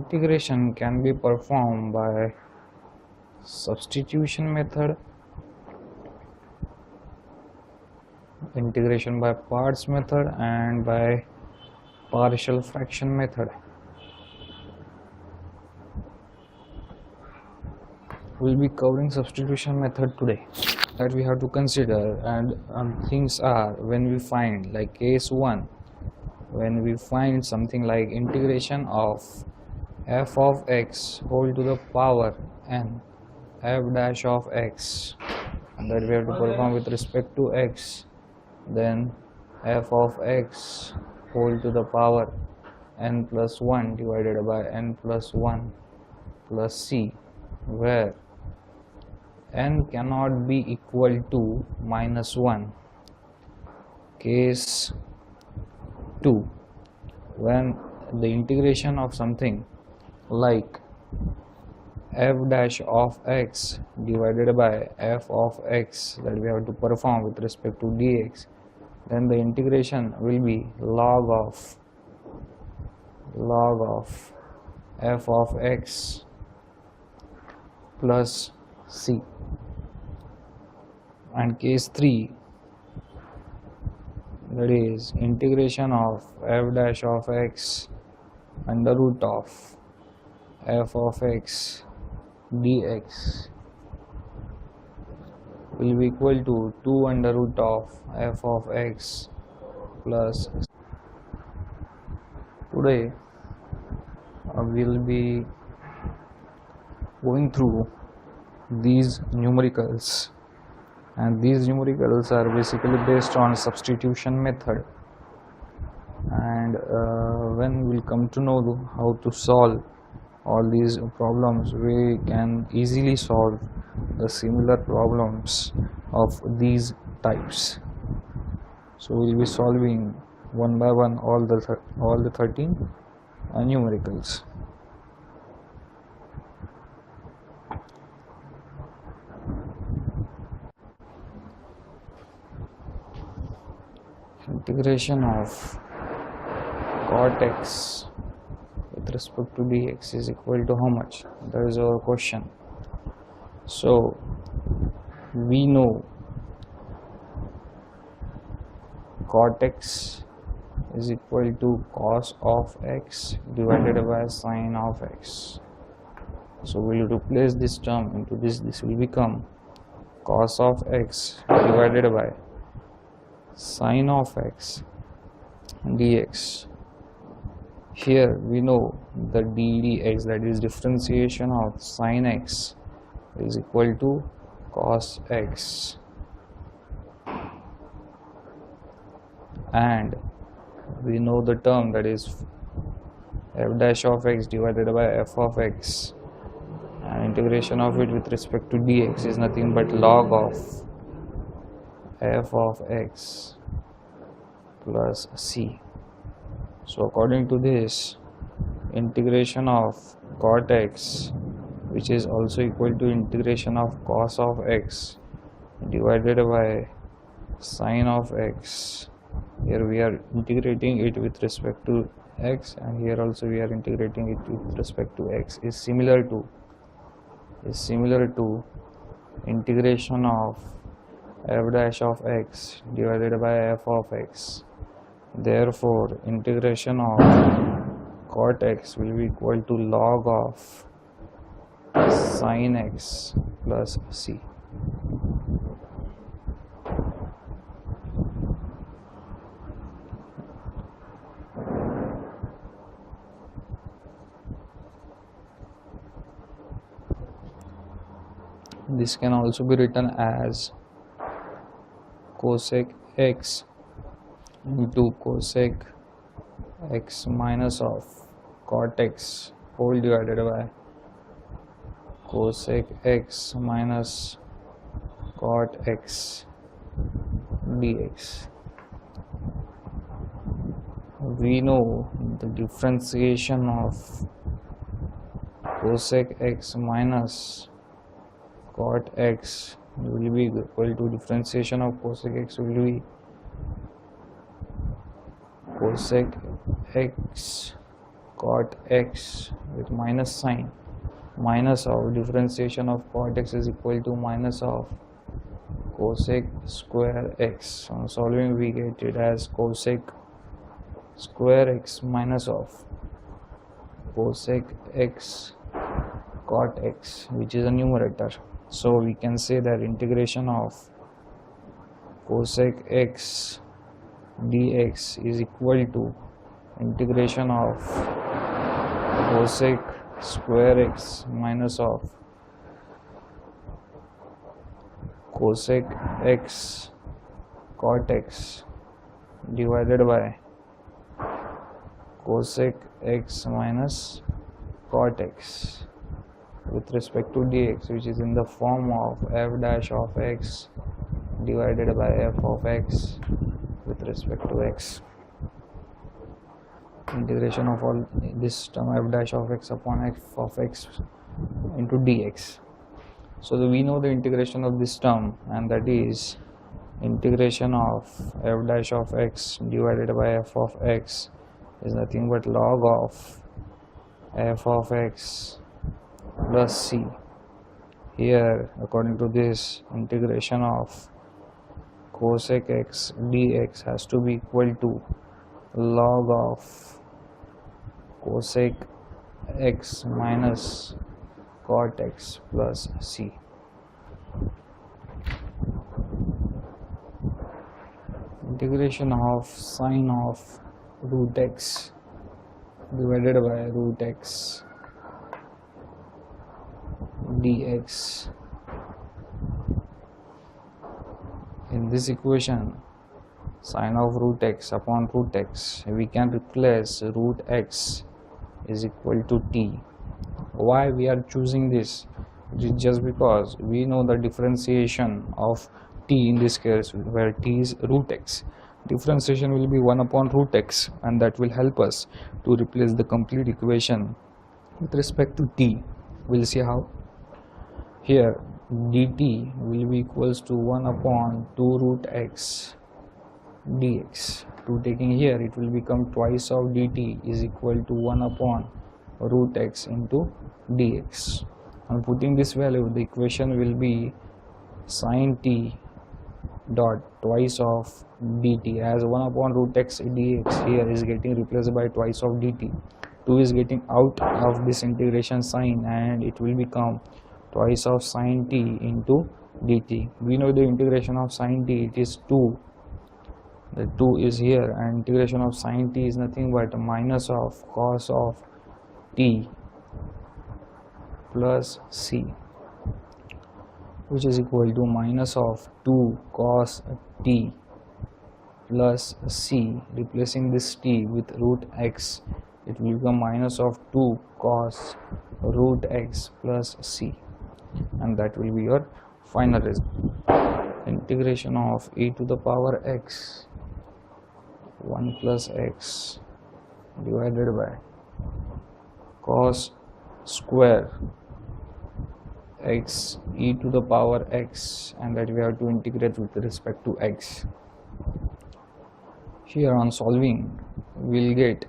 Integration can be performed by substitution method, integration by parts method, and by partial fraction method. We'll be covering substitution method today. That we have to consider, and things are, when we find, like case 1, when we find something like integration of f of x whole to the power n f dash of x, that we have to perform with respect to x, then f of x whole to the power n plus 1 divided by n plus 1 plus c, where n cannot be equal to minus 1. Case 2, when the integration of something like f dash of x divided by f of x, that we have to perform with respect to dx, then the integration will be log of f of x plus c. And case 3, that is integration of f dash of x under root of f of x dx will be equal to 2 under root of f of x plus. Today we'll be going through these numericals, and these numericals are basically based on substitution method, and when we'll come to know how to solve all these problems, we can easily solve the similar problems of these types. So we'll be solving one by one all the 13 numericals. Integration of cot x with respect to dx is equal to how much? That is our question. So we know cot x is equal to cos of x divided by sin of x. So we will replace this term into this. This will become cos of x divided by sin of x dx. Here we know the dx, that is differentiation of sin x, is equal to cos x, and we know the term, that is f dash of x divided by f of x, and integration of it with respect to dx is nothing but log of f of x plus c. So according to this, integration of cot x, which is also equal to integration of cos of x divided by sin of x, here we are integrating it with respect to x, and here also we are integrating it with respect to x, is similar to integration of f dash of x divided by f of x. Therefore integration of cot x will be equal to log of sin x plus c. This can also be written as cosec x into cosec x minus of cot x whole divided by cosec x minus cot x dx. We know the differentiation of cosec x minus cot x will be equal to differentiation of cosec x will be cosec x cot x with minus sign, minus of differentiation of cot x is equal to minus of cosec square x. On solving we get it as cosec square x minus of cosec x cot x, which is a numerator. So we can say that integration of cosec x dx is equal to integration of cosec square x minus of cosec x cot x divided by cosec x minus cot x with respect to dx, which is in the form of f dash of x divided by f of x with respect to x. Integration of all this term f dash of x upon f of x into dx. So we know the integration of this term, and that is integration of f dash of x divided by f of x is nothing but log of f of x plus c. Here, according to this, integration of cosec x dx has to be equal to log of cosec x minus cot x plus c. Integration of sine of root x divided by root x dx. In this equation, sine of root x upon root x, we can replace root x is equal to t. Why we are choosing this? It is just because we know the differentiation of t in this case, where t is root x. Differentiation will be 1 upon root x, and that will help us to replace the complete equation with respect to t. We'll see how. Here dt will be equals to 1 upon 2 root x dx. To taking here, it will become twice of dt is equal to 1 upon root x into dx. On putting this value, the equation will be sine t dot twice of dt, as 1 upon root x dx here is getting replaced by twice of dt. 2 is getting out of this integration sign, and it will become twice of sine t into dt. We know the integration of sine t, it is 2. The 2 is here, and integration of sine t is nothing but minus of cos of t plus c, which is equal to minus of 2 cos t plus c. Replacing this t with root x, it will become minus of 2 cos root x plus c, and that will be your final result. Integration of e to the power x 1 plus x divided by cos square x e to the power x, and that we have to integrate with respect to x. Here on solving, we'll get,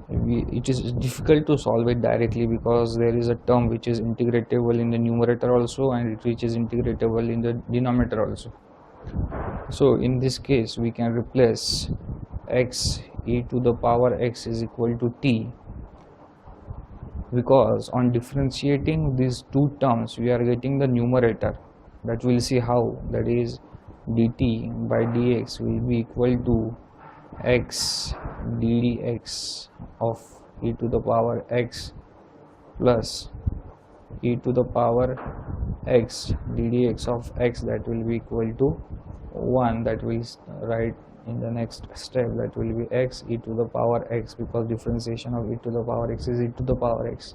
it is difficult to solve it directly because there is a term which is integratable in the numerator also, and which is integratable in the denominator also. So in this case, we can replace x e to the power x is equal to t, because on differentiating these two terms we are getting the numerator. That we'll see how. That is dt by dx will be equal to x ddx of e to the power x plus e to the power x ddx of x, that will be equal to 1. That we write in the next step, that will be x e to the power x, because differentiation of e to the power x is e to the power x,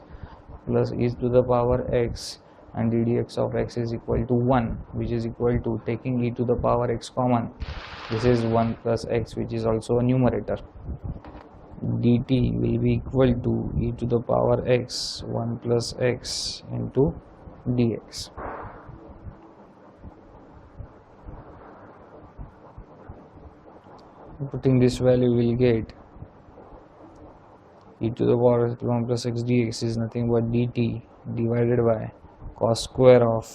plus e to the power x, and ddx of x is equal to 1, which is equal to, taking e to the power x common, this is 1 plus x, which is also a numerator. Dt will be equal to e to the power x 1 plus x into dx. Putting this value, will get e to the power 1 plus x dx is nothing but dt divided by cos square of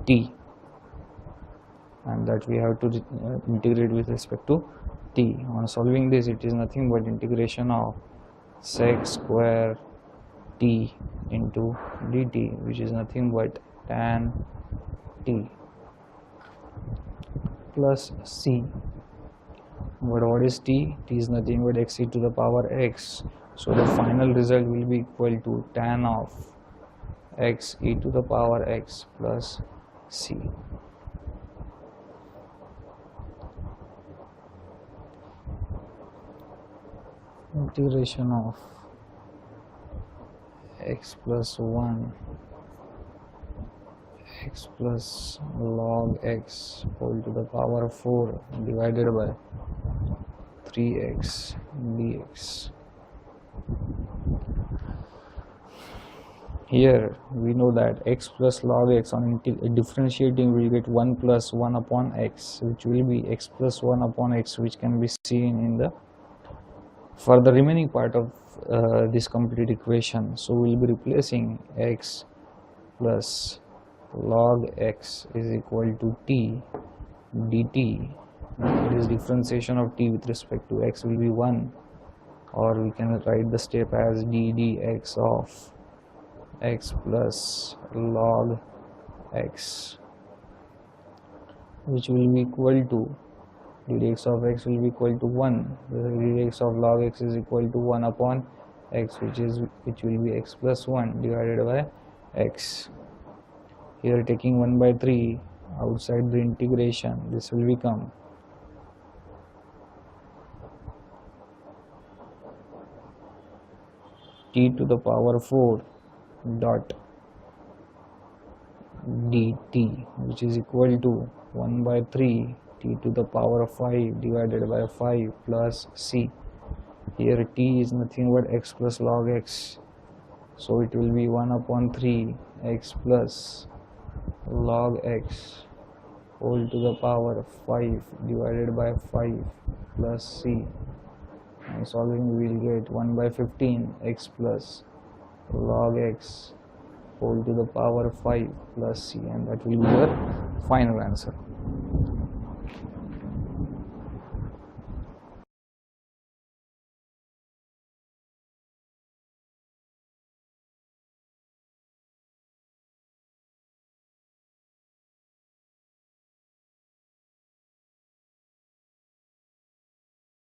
t, and that we have to integrate with respect to t. On solving this, it is nothing but integration of sec square t into dt, which is nothing but tan t plus c. But what is t? T is nothing but x e to the power x. So the final result will be equal to tan of x e to the power x plus c. Integration of x plus 1 x plus log x whole to the power 4 divided by 3x dx. Here we know that x plus log x on differentiating will get 1 plus 1 upon x, which will be x plus 1 upon x, which can be seen in the for the remaining part of this complete equation. So we will be replacing x plus log x is equal to t dt. It is differentiation of t with respect to x will be 1, or we can write the step as d dx of x plus log x, which will be equal to dx of x will be equal to 1. The dx of log x is equal to 1 upon x, which will be x plus 1 divided by x. Here taking 1 by 3 outside the integration, this will become t to the power 4 dot dt, which is equal to 1 by 3 t to the power 5 divided by 5 plus c. Here t is nothing but x plus log x, so it will be 1 upon 3 x plus log x whole to the power 5 divided by 5 plus c. And solving we will get 1 by 15 x plus log x whole to the power 5 plus c, and that will be your final answer.